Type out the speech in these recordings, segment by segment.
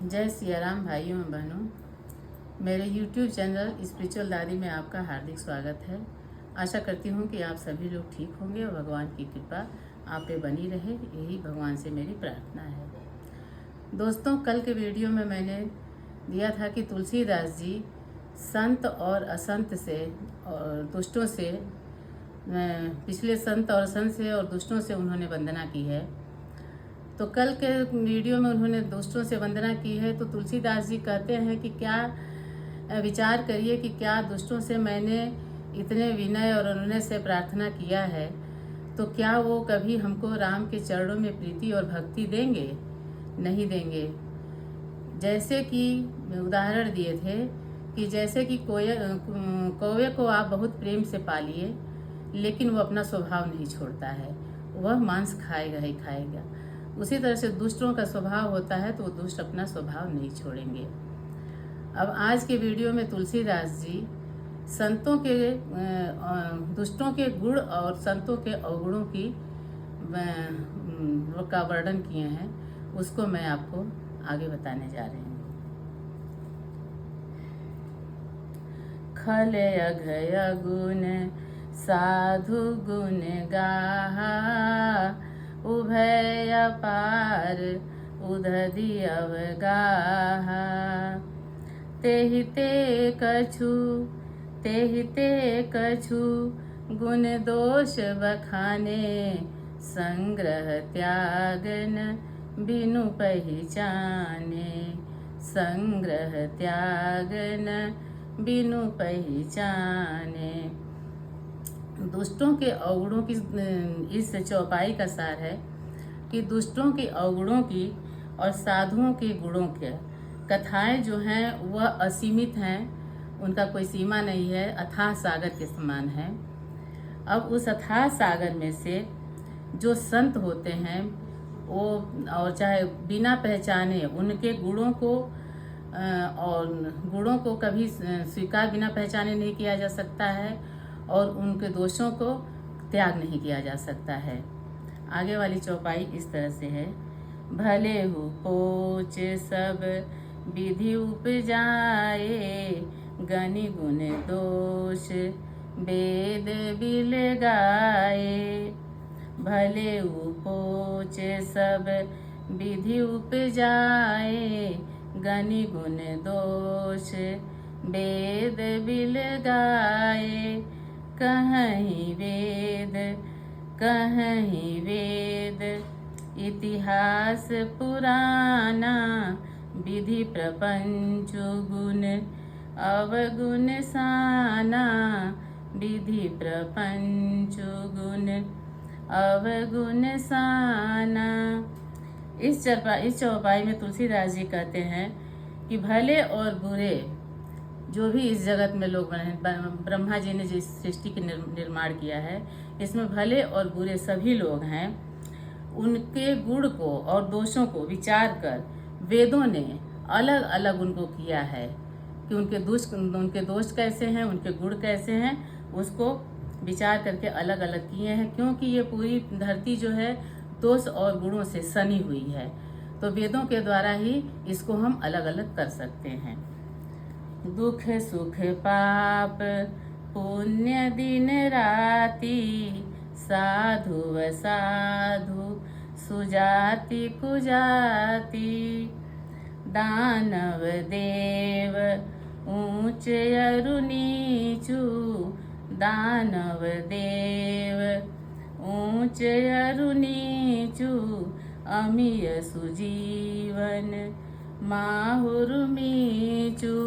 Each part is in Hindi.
जय सिया राम भाइयों और बहनों। मेरे YouTube चैनल स्पिरिचुअल दादी में आपका हार्दिक स्वागत है। आशा करती हूँ कि आप सभी लोग ठीक होंगे और भगवान की कृपा आप पे बनी रहे, यही भगवान से मेरी प्रार्थना है। दोस्तों, कल के वीडियो में मैंने दिया था कि तुलसीदास जी संत और असंत से और दुष्टों से, पिछले संत और असंत से और दुष्टों से उन्होंने वंदना की है। तो कल के वीडियो में उन्होंने दुष्टों से वंदना की है, तो तुलसीदास जी कहते हैं कि क्या विचार करिए कि क्या दुष्टों से मैंने इतने विनय और अनुनय से प्रार्थना किया है, तो क्या वो कभी हमको राम के चरणों में प्रीति और भक्ति देंगे? नहीं देंगे। जैसे कि उदाहरण दिए थे कि जैसे कि कौवे को आप बहुत प्रेम से पालिए, लेकिन वो अपना स्वभाव नहीं छोड़ता है, वह मांस खाएगा ही खाएगा। उसी तरह से दुष्टों का स्वभाव होता है, तो वो दुष्ट अपना स्वभाव नहीं छोड़ेंगे। अब आज के वीडियो में तुलसीदास जी संतों के दुष्टों के गुण और संतों के अवगुणों की का वर्णन किए हैं, उसको मैं आपको आगे बताने जा रही हूँ। खल अघय गुण साधु गुण गाहा, उभय अपार उदधि अवगाहा। तेहि ते कछु गुण दोष बखाने, संग्रह त्यागन बिनु पहचाने। संग्रह त्यागन बिनु पहचाने। दुष्टों के अवगुणों की इस चौपाई का सार है कि दुष्टों के अवगुणों की और साधुओं के गुणों के कथाएं जो हैं वह असीमित हैं, उनका कोई सीमा नहीं है, अथाह सागर के समान है। अब उस अथाह सागर में से जो संत होते हैं वो, और चाहे बिना पहचाने उनके गुणों को और गुणों को कभी स्वीकार बिना पहचाने नहीं किया जा सकता है, और उनके दोषों को त्याग नहीं किया जा सकता है। आगे वाली चौपाई इस तरह से है। भले हो पोच सब विधि उपजाए, गनि गुण दोष वेद बिल गाए। भले उपोच सब विधि उपजाए, गनि गुण दोष वेद बिल गाए। कहीं वेद इतिहास पुराना, विधि प्रपंच गुण अवगुण साना। विधि प्रपंच गुण अवगुण साना। इस चौपाई में तुलसीदास जी कहते हैं कि भले और बुरे जो भी इस जगत में लोग बने, ब्रह्मा जी ने जिस सृष्टि के निर्माण किया है, इसमें भले और बुरे सभी लोग हैं। उनके गुण को और दोषों को विचार कर वेदों ने अलग अलग उनको किया है कि उनके दोष कैसे हैं, उनके गुण कैसे हैं, उसको विचार करके अलग अलग किए हैं। क्योंकि ये पूरी धरती जो है दोष और गुणों से सनी हुई है, तो वेदों के द्वारा ही इसको हम अलग अलग कर सकते हैं। दुख सुख पाप पुण्य दिन राति, साधु असाधु सुजाति कुजाति। दानव देव ऊंच अरु नीचू, दानव देव ऊंच अरु नीचू। अमिय सुजीवन माहुर मीचू।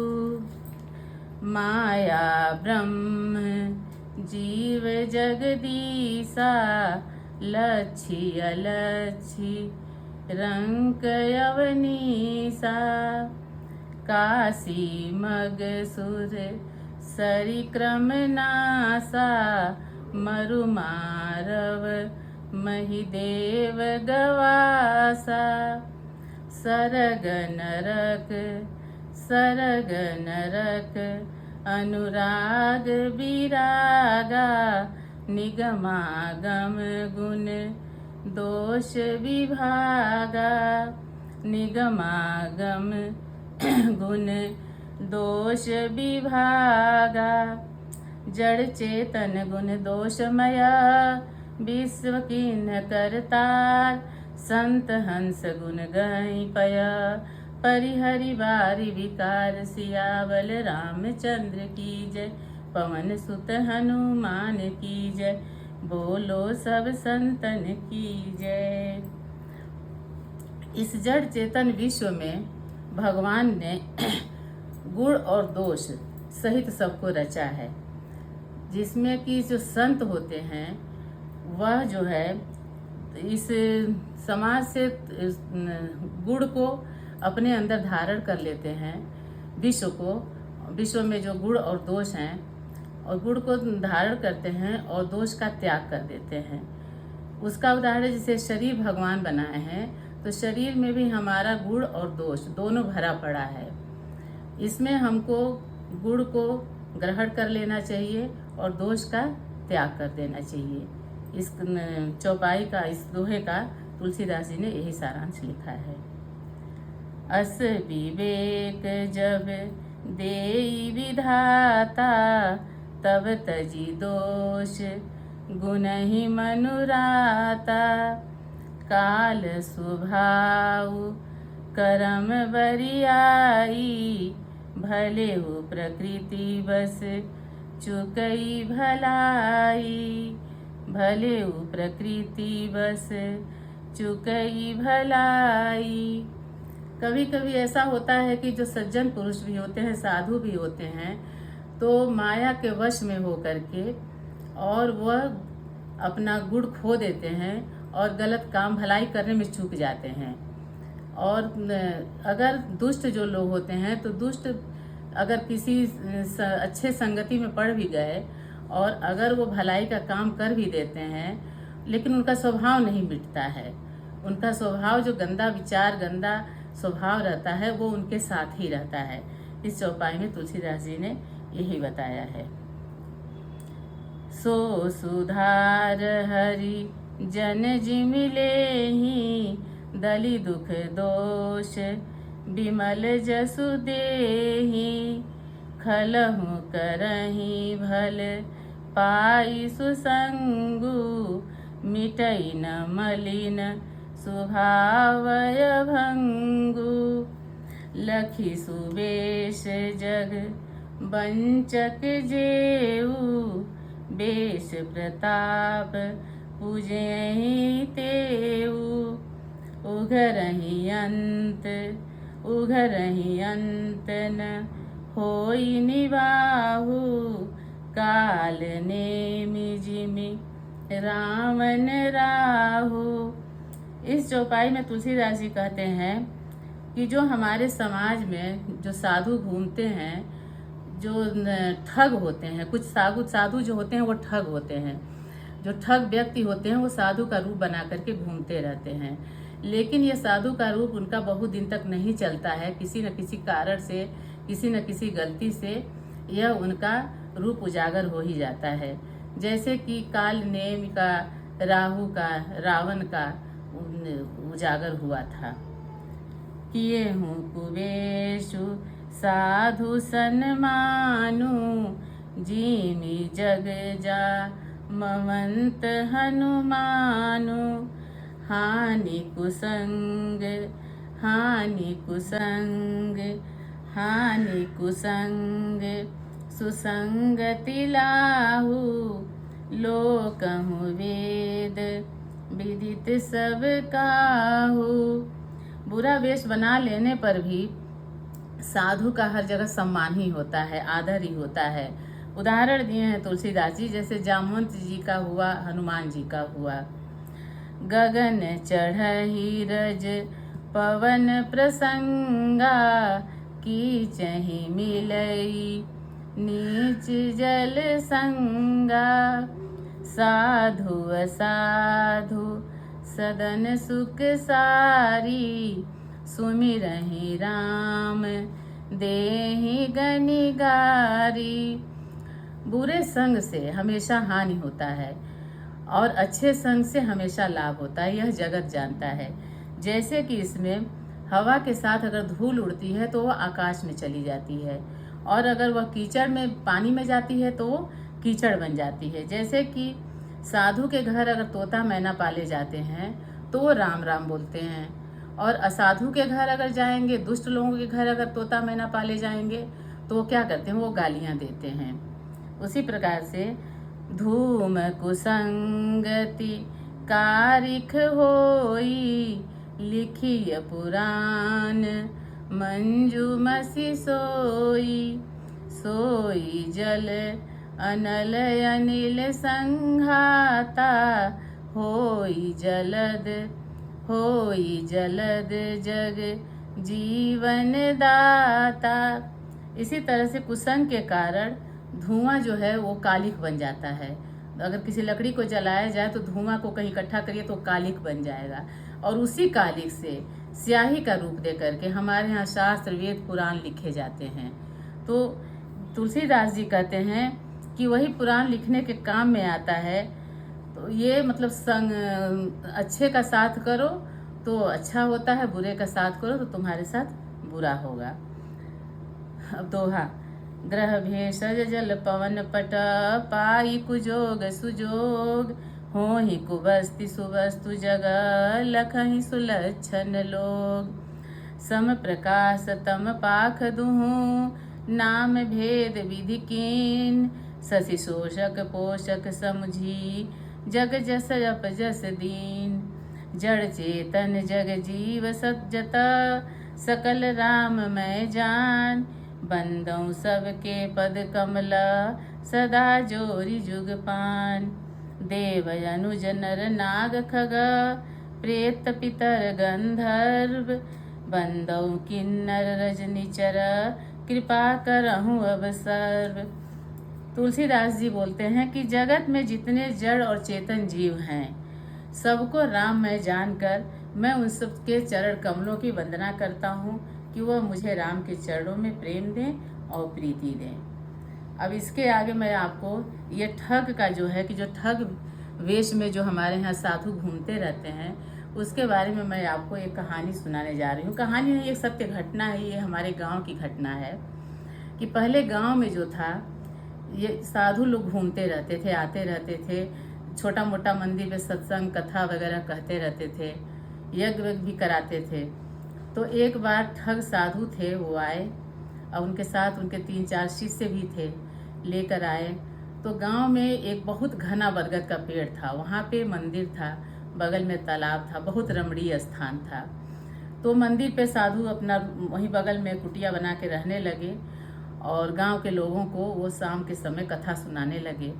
माया ब्रह्म जीव जगदीसा, लच्छी अलच्छी रंक अवनीसा। काशी मगसुर सरिक्रम नासा, मरु मारव महिदेव गवासा। सरग नरक अनुराग विरागा, निगमागम गुण दोष विभागा। निगमागम गुण दोष विभागा। जड़ चेतन गुण दोषमया विश्व किन्ह करतार। संत हंस गुण गहि पया परिहरि बारि विकार। सियावल रामचंद्र की जय पवन सुत हनुमान की जय। बोलो सब संतन की जय। इस जड़ चेतन विश्व में भगवान ने गुण और दोष सहित सबको रचा है, जिसमें कि जो संत होते हैं वह जो है इस समाज से गुण को अपने अंदर धारण कर लेते हैं। विश्व में जो गुण और दोष हैं, और गुण को धारण करते हैं और दोष का त्याग कर देते हैं। उसका उदाहरण जैसे शरीर भगवान बनाए हैं, तो शरीर में भी हमारा गुण और दोष दोनों भरा पड़ा है। इसमें हमको गुण को ग्रहण कर लेना चाहिए और दोष का त्याग कर देना चाहिए। इस चौपाई का, इस दोहे का तुलसीदास जी ने यही सारांश लिखा है। अस विवेक जब देई विधाता तब तजी दोष गुणहि मनुराता। काल स्वभाव करम बरियाई भले हो प्रकृति बस चुकई भलाई। भले हो प्रकृति बस चुकई भलाई। कभी कभी ऐसा होता है कि जो सज्जन पुरुष भी होते हैं, साधु भी होते हैं, तो माया के वश में हो करके और वह अपना गुण खो देते हैं और गलत काम भलाई करने में चूक जाते हैं। और अगर दुष्ट जो लोग होते हैं, तो दुष्ट अगर किसी अच्छे संगति में पड़ भी गए और अगर वो भलाई का काम कर भी देते हैं, लेकिन उनका स्वभाव नहीं मिटता है। उनका स्वभाव जो गंदा विचार, गंदा स्वभाव रहता है, वो उनके साथ ही रहता है। इस चौपाई में तुलसीदास जी ने यही बताया है। सो सुधार हरि जन जिमिले ही दलि दुख दोष विमल जसु देहि। खलहु करहि भल पाई सुसंगु मिटई न मलिन स्वभावय भंगु। लखी सुबेश जग बंचक जेऊ बेश प्रताप पूजहि तेऊ। उघरहि अंत न होई निबाहु काल नेमि जिमि रावण राहु। इस चौपाई में तुलसीदास जी कहते हैं कि जो हमारे समाज में जो साधु घूमते हैं, जो ठग होते हैं, कुछ साधु जो होते हैं वो ठग होते हैं। जो ठग व्यक्ति होते हैं वो साधु का रूप बना करके घूमते रहते हैं, लेकिन ये साधु का रूप उनका बहुत दिन तक नहीं चलता है। किसी न किसी कारण से, किसी न किसी गलती से यह उनका रूप उजागर हो ही जाता है। जैसे कि काल नेम का, राहु का, रावण का उजागर हुआ था। किए हूँ कुबेशु साधु सन्मानु जिमि जग जा ममंत हनुमानु। हानि कुसंग हानि कुसंग हानि कुसंग सुसंगति लाहु। लोकहु वेद विदित सब काहू। बुरा वेश बना लेने पर भी साधु का हर जगह सम्मान ही होता है, आदर ही होता है। उदाहरण दिए हैं तुलसीदास जी, जैसे जामवंत जी का हुआ, हनुमान जी का हुआ। गगन चढ़हि रज पवन प्रसंगा कीचहि मिलई नीच जल संगा। साधु असाधु सदन सुख सारी सुमिरहि राम देहि गनिगारी। बुरे संग से हमेशा हानि होता है और अच्छे संग से हमेशा लाभ होता है, यह जगत जानता है। जैसे कि इसमें हवा के साथ अगर धूल उड़ती है तो वो आकाश में चली जाती है, और अगर वह कीचड़ में पानी में जाती है तो वो कीचड़ बन जाती है। जैसे कि साधु के घर अगर तोता मैना पाले जाते हैं तो वो राम राम बोलते हैं, और असाधु के घर अगर जाएंगे, दुष्ट लोगों के घर अगर तोता मैना पाले जाएंगे तो वो क्या करते हैं, वो गालियाँ देते हैं। उसी प्रकार से धूम कुसंगति कारिख होई, लिखिय पुराण मंजू मसी सोई। सोई जल अनल अनिल संघाता, होई जलद जग जीवन दाता। इसी तरह से कुसंग के कारण धुआं जो है वो कालिख बन जाता है। अगर किसी लकड़ी को जलाया जाए तो धुआं को कहीं इकट्ठा करिए तो कालिख बन जाएगा, और उसी कालिख से स्याही का रूप दे करके हमारे यहाँ शास्त्र वेद पुराण लिखे जाते हैं। तो तुलसीदास जी कहते हैं कि वही पुराण लिखने के काम में आता है। तो ये मतलब संग अच्छे का साथ करो तो अच्छा होता है, बुरे का साथ करो तो तुम्हारे साथ बुरा होगा। अब दोहा। ग्रह भेषज जल पवन पट, पाई कुजोग सुजोग, होहि कुबस्ति सुवस्तु जग, लखहि सुलक्षण लोग। सम प्रकाश तम पाख दुहु, नाम भेद विधि कीन, शशि शोषक पोषक समुझी, जग जस अप जस दीन। जड़ चेतन जग जीव सज्जता, सकल राम मैं जान, बंदौ सबके पद कमला, सदा जोरी जुग पान। देव अनुज नर नाग खग, प्रेत पितर गंधर्व, बंदौ किन्नर रजनिचर, कृपा करहूँ अब सर्व। तुलसीदास जी बोलते हैं कि जगत में जितने जड़ और चेतन जीव हैं, सबको राम मैं जानकर मैं उन सबके चरण कमलों की वंदना करता हूँ कि वह मुझे राम के चरणों में प्रेम दें और प्रीति दें। अब इसके आगे मैं आपको ये ठग का जो है कि जो ठग वेश में जो हमारे यहाँ साधु घूमते रहते हैं उसके बारे में मैं आपको एक कहानी सुनाने जा रही हूँ। कहानी नहीं, एक सत्य घटना है। ये हमारे गांव की घटना है कि पहले गांव में जो था, ये साधु लोग घूमते रहते थे, आते रहते थे, छोटा मोटा मंदिर में सत्संग कथा वगैरह कहते रहते थे, यज्ञ भी कराते थे। तो एक बार ठग साधु थे, वो आए और उनके साथ उनके 3-4 शिष्य भी थे, लेकर आए। तो गांव में एक बहुत घना बरगद का पेड़ था, वहाँ पे मंदिर था, बगल में तालाब था, बहुत रमणीय स्थान था। तो मंदिर पे साधु अपना वहीं बगल में कुटिया बना के रहने लगे और गांव के लोगों को वो शाम के समय कथा सुनाने लगे।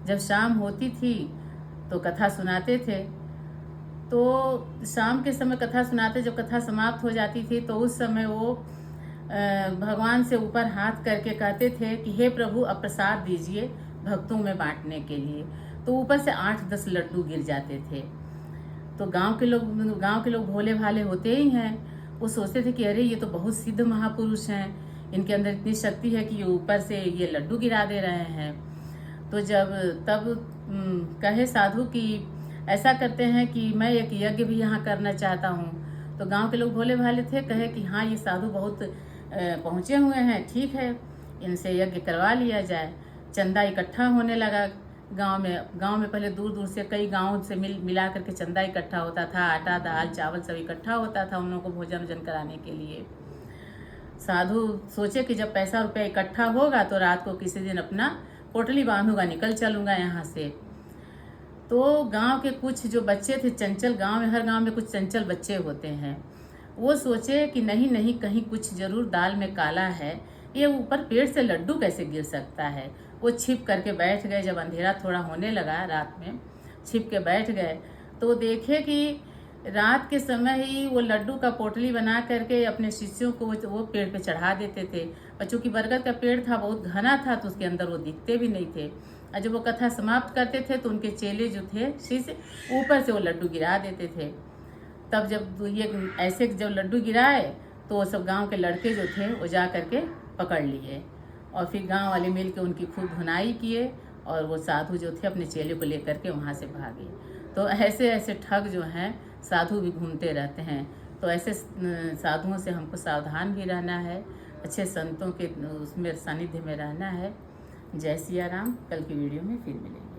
जब शाम होती थी तो कथा सुनाते थे। तो शाम के समय कथा सुनाते, जब कथा समाप्त हो जाती थी तो उस समय वो भगवान से ऊपर हाथ करके कहते थे कि हे प्रभु अब प्रसाद दीजिए भक्तों में बांटने के लिए। तो ऊपर से 8-10 लड्डू गिर जाते थे। तो गांव के लोग भोले भाले होते ही हैं, वो सोचते थे कि अरे ये तो बहुत सिद्ध महापुरुष हैं, इनके अंदर इतनी शक्ति है कि ये ऊपर से ये लड्डू गिरा दे रहे हैं। तो तब कहे साधु कि ऐसा करते हैं कि मैं एक यज्ञ भी यहाँ करना चाहता हूँ। तो गांव के लोग भोले भाले थे, कहे कि हाँ ये साधु बहुत पहुँचे हुए हैं, ठीक है इनसे यज्ञ करवा लिया जाए। चंदा इकट्ठा होने लगा गांव में पहले दूर दूर से कई गांव से मिला करके चंदा इकट्ठा होता था, आटा दाल चावल सब इकट्ठा होता था उन लोगों को भोजन वोजन कराने के लिए। साधु सोचे कि जब पैसा रुपया इकट्ठा होगा तो रात को किसी दिन अपना पोटली बांधूंगा, निकल चलूंगा यहाँ से। तो गांव के कुछ जो बच्चे थे चंचल, गांव में हर गांव में कुछ चंचल बच्चे होते हैं, वो सोचे कि नहीं कहीं कुछ जरूर दाल में काला है, ये ऊपर पेड़ से लड्डू कैसे गिर सकता है। वो छिप करके बैठ गए। जब अंधेरा थोड़ा होने लगा रात में, छिप के बैठ गए तो देखे कि रात के समय ही वो लड्डू का पोटली बना करके अपने शिष्यों को वो पेड़ पे चढ़ा देते थे। और चूंकि बरगद का पेड़ था बहुत घना था तो उसके अंदर वो दिखते भी नहीं थे। और जब वो कथा समाप्त करते थे तो उनके चेले जो थे शिष्य ऊपर से वो लड्डू गिरा देते थे। तब जब ये ऐसे जब लड्डू गिराए तो वो सब गांव के लड़के जो थे वो जा करके पकड़ लिए और फिर गांव वाले मिल के उनकी खूब धुनाई किए और वो साधु जो थे अपने चेले को लेकर के वहाँ से भागे। तो ऐसे ऐसे ठग जो हैं साधु भी घूमते रहते हैं। तो ऐसे साधुओं से हमको सावधान भी रहना है, अच्छे संतों के उसमें सानिध्य में रहना है। जय सिया राम। कल की वीडियो में फिर मिलेंगे।